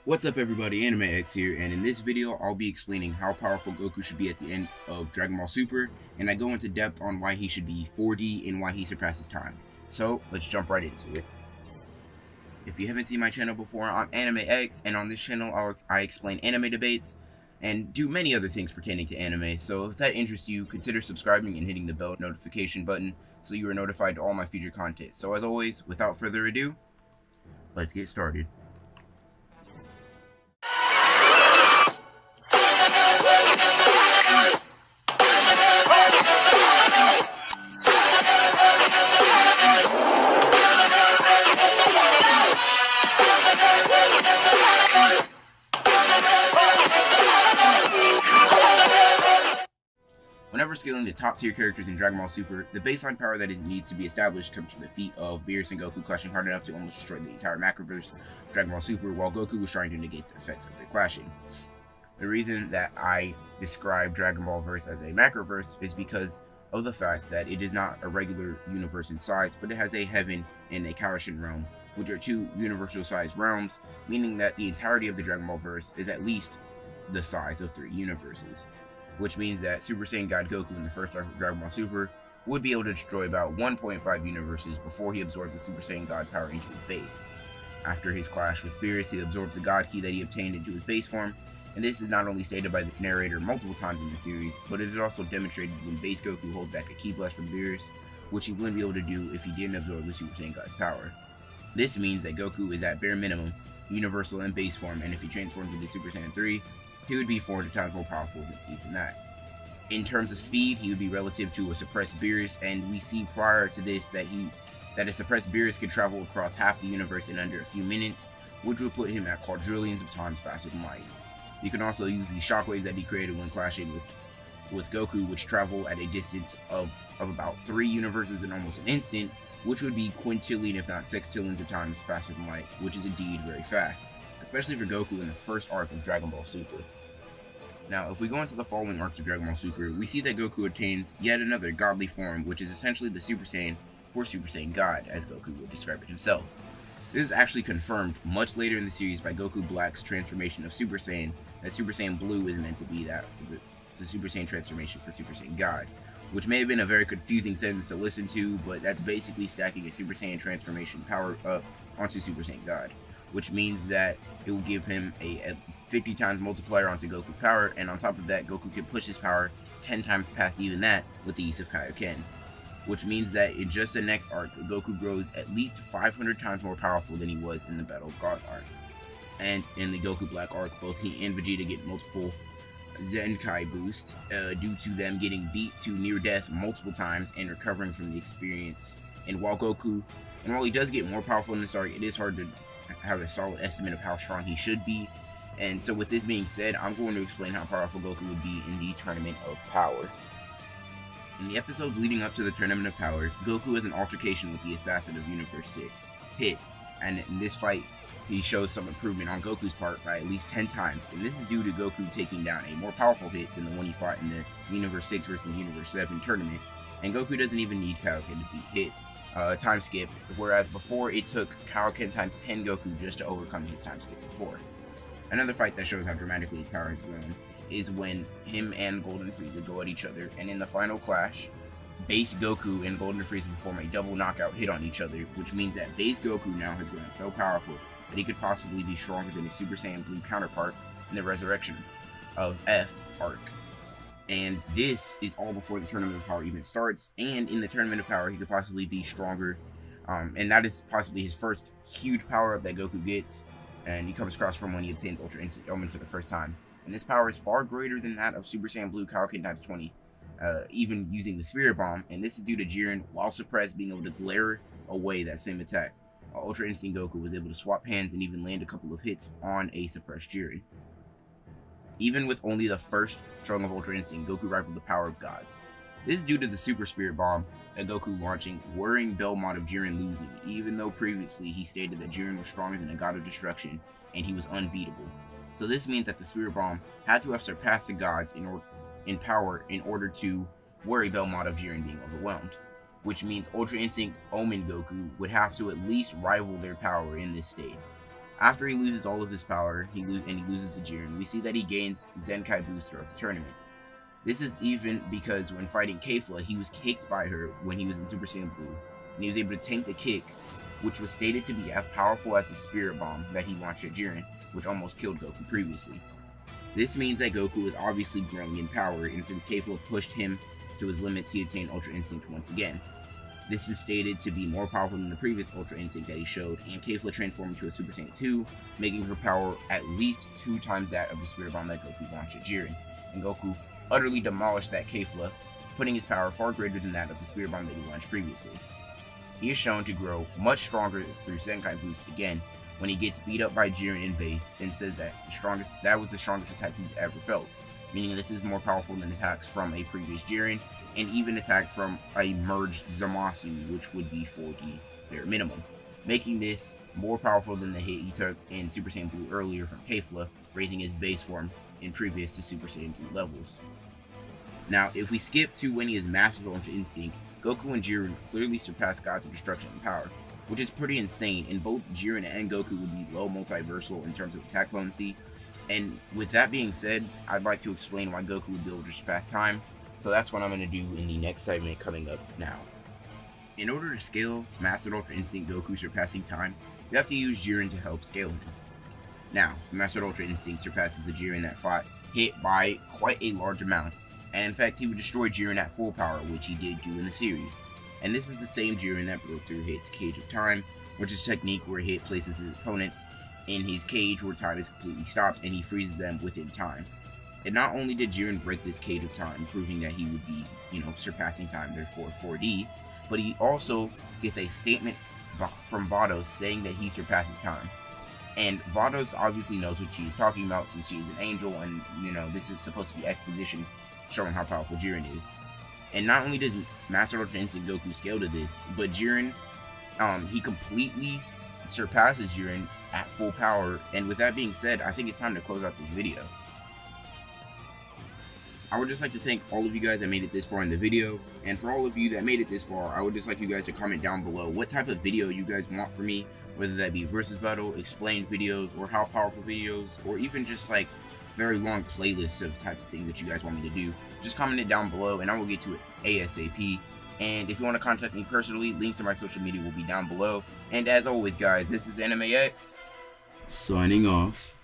What's up everybody, Anime X here, and in this video I'll be explaining how powerful Goku should be at the end of Dragon Ball Super, and I go into depth on why he should be 4D and why he surpasses time. So let's jump right into it. If you haven't seen my channel before, I'm Anime X, and on this channel I explain anime debates and do many other things pertaining to anime, so if that interests you, consider subscribing and hitting the bell notification button so you are notified to all my future content. So as always, without further ado, let's get started. Whenever scaling the top tier characters in Dragon Ball Super, the baseline power that needs to be established comes from the feat of Beerus and Goku clashing hard enough to almost destroy the entire macroverse of Dragon Ball Super, while Goku was trying to negate the effects of their clashing. The reason that I describe Dragon Ball Verse as a macroverse is because of the fact that it is not a regular universe in size, but it has a heaven and a Kaioken realm, which are two universal sized realms, meaning that the entirety of the Dragon Ball Verse is at least the size of 3 universes. Which means that Super Saiyan God Goku in the first arc of Dragon Ball Super would be able to destroy about 1.5 universes before he absorbs the Super Saiyan God power into his base. After his clash with Beerus, he absorbs the God Ki that he obtained into his base form, and this is not only stated by the narrator multiple times in the series, but it is also demonstrated when base Goku holds back a Ki Blast from Beerus, which he wouldn't be able to do if he didn't absorb the Super Saiyan God's power. This means that Goku is at bare minimum universal and base form, and if he transforms into Super Saiyan 3, he would be 400 times more powerful than even that. In terms of speed, he would be relative to a suppressed Beerus, and we see prior to this that a suppressed Beerus could travel across half the universe in under a few minutes, which would put him at quadrillions of times faster than light. You can also use the shockwaves that he created when clashing with Goku, which travel at a distance of about 3 universes in almost an instant, which would be quintillion if not sextillions of times faster than light, which is indeed very fast, especially for Goku in the first arc of Dragon Ball Super. Now, if we go into the following arcs of Dragon Ball Super, we see that Goku attains yet another godly form, which is essentially the Super Saiyan for Super Saiyan God, as Goku would describe it himself. This is actually confirmed much later in the series by Goku Black's transformation of Super Saiyan, that Super Saiyan Blue is meant to be that for the Super Saiyan transformation for Super Saiyan God, which may have been a very confusing sentence to listen to, but that's basically stacking a Super Saiyan transformation power up onto Super Saiyan God, which means that it will give him a 50 times multiplier onto Goku's power, and on top of that, Goku can push his power 10 times past even that with the use of Kaioken, which means that in just the next arc, Goku grows at least 500 times more powerful than he was in the Battle of Gods arc. And in the Goku Black arc, both he and Vegeta get multiple Zenkai boosts due to them getting beat to near death multiple times and recovering from the experience. And while he does get more powerful in this arc, it is hard to have a solid estimate of how strong he should be. And so with this being said, I'm going to explain how powerful Goku would be in the Tournament of Power. In the episodes leading up to the Tournament of Power, Goku has an altercation with the assassin of Universe 6, Hit, and in this fight, he shows some improvement on Goku's part by at least 10 times, and this is due to Goku taking down a more powerful Hit than the one he fought in the Universe 6 versus Universe 7 tournament, and Goku doesn't even need Kaioken to beat Hit's time skip, whereas before it took Kaioken times 10 Goku just to overcome his time skip before. Another fight that shows how dramatically his power has grown is when him and Golden Frieza go at each other, and in the final clash, base Goku and Golden Frieza perform a double knockout hit on each other, which means that base Goku now has grown so powerful that he could possibly be stronger than his Super Saiyan Blue counterpart in the Resurrection of F arc. And this is all before the Tournament of Power even starts, and in the Tournament of Power he could possibly be stronger, and that is possibly his first huge power-up that Goku gets, and he comes across from when he obtains Ultra Instinct Omen for the first time. And this power is far greater than that of Super Saiyan Blue Kaioken times 20, even using the Spirit Bomb, and this is due to Jiren, while suppressed, being able to glare away that same attack. Ultra Instinct Goku was able to swap hands and even land a couple of hits on a suppressed Jiren. Even with only the first strong of Ultra Instinct, Goku rivaled the power of gods. This is due to the Super Spirit Bomb that Goku launching, worrying Belmont of Jiren losing, even though previously he stated that Jiren was stronger than a god of destruction and he was unbeatable. So this means that the Spirit Bomb had to have surpassed the gods in power in order to worry Belmont of Jiren being overwhelmed. which means Ultra Instinct Omen Goku would have to at least rival their power in this state. After he loses all of his power, he loses the Jiren, we see that he gains Zenkai boost throughout the tournament. This is even because when fighting Kefla, he was kicked by her when he was in Super Saiyan Blue, and he was able to tank the kick, which was stated to be as powerful as the Spirit Bomb that he launched at Jiren, which almost killed Goku previously. This means that Goku is obviously growing in power, and since Kefla pushed him to his limits, he attained Ultra Instinct once again. This is stated to be more powerful than the previous Ultra Instinct that he showed, and Kefla transformed into a Super Saiyan 2, making her power at least 2 times that of the Spirit Bomb that Goku launched at Jiren. And Goku utterly demolished that Kefla, putting his power far greater than that of the Spirit Bomb that he launched previously. He is shown to grow much stronger through Zenkai boost again when he gets beat up by Jiren in base and says that that was the strongest attack he's ever felt, meaning this is more powerful than attacks from a previous Jiren, and even attack from a merged Zamasu, which would be 40 bare minimum, making this more powerful than the hit he took in Super Saiyan Blue earlier from Kefla, raising his base form in previous to Super Saiyan Blue levels. Now, if we skip to when he has mastered Ultra Instinct, Goku and Jiren clearly surpass Gods of Destruction in power, which is pretty insane, and both Jiren and Goku would be low multiversal in terms of attack potency. And with that being said, I'd like to explain why Goku would be able to surpass time, so that's what I'm going to do in the next segment coming up now. In order to scale Mastered Ultra Instinct Goku surpassing time, you have to use Jiren to help scale him. Now, Mastered Ultra Instinct surpasses the Jiren that fought hit by quite a large amount, and in fact he would destroy Jiren at full power, which he did do in the series. And this is the same Jiren that broke through Hit's Cage of Time, which is a technique where Hit places his opponents in his cage where time is completely stopped and he freezes them within time. And not only did Jiren break this Cage of Time, proving that he would be, surpassing time, therefore 4D, but he also gets a statement from Vados saying that he surpasses time. And Vados obviously knows what she's talking about since she is an angel, and this is supposed to be exposition showing how powerful Jiren is. And not only does Master Ultra Instinct Goku scale to this, but Jiren, he completely surpasses Jiren at full power. And with that being said, I think it's time to close out this video. I would just like to thank all of you guys that made it this far in the video, and for all of you that made it this far, I would just like you guys to comment down below what type of video you guys want from me, whether that be versus battle, explained videos, or how powerful videos, or even just like very long playlists of types of things that you guys want me to do. Just comment it down below and I will get to it ASAP. And if you want to contact me personally, links to my social media will be down below. And as always guys, this is AnimeX, signing off.